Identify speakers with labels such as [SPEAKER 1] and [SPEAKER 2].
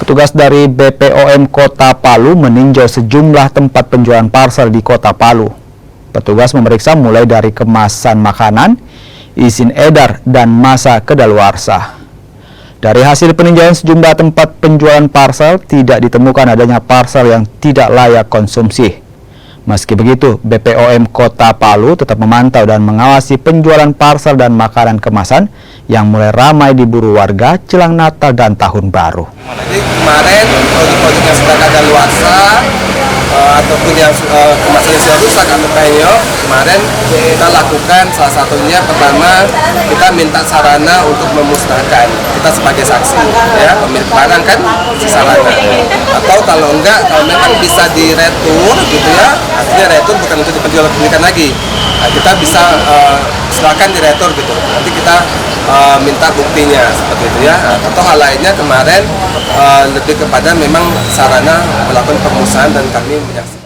[SPEAKER 1] Petugas dari BPOM Kota Palu meninjau sejumlah tempat penjualan parsel di Kota Palu. Petugas memeriksa mulai dari kemasan makanan, izin edar, dan masa kedaluarsa. Dari hasil peninjauan sejumlah tempat penjualan parsel, tidak ditemukan adanya parsel yang tidak layak konsumsi. Meski begitu, BPOM Kota Palu tetap memantau dan mengawasi penjualan parsel dan makanan kemasan yang mulai ramai diburu warga jelang Natal dan Tahun Baru.
[SPEAKER 2] Jadi kemarin produk-produk yang sudah kadaluarsa ataupun yang kemasannya sudah rusak atau penyok, kemarin kita lakukan salah satunya pertama kita minta sarana untuk memusnahkan, kita sebagai saksi ya, pemilik barang kan si sarana, atau kalau enggak, kalau memang bisa diretur gitu ya, artinya retur bukan untuk diperjualbelikan lagi, nah, kita bisa silakan diretur gitu, nanti kita minta buktinya seperti itu ya, atau hal lainnya kemarin lebih kepada memang sarana melakukan pemusnahan dan kami menyaksikan.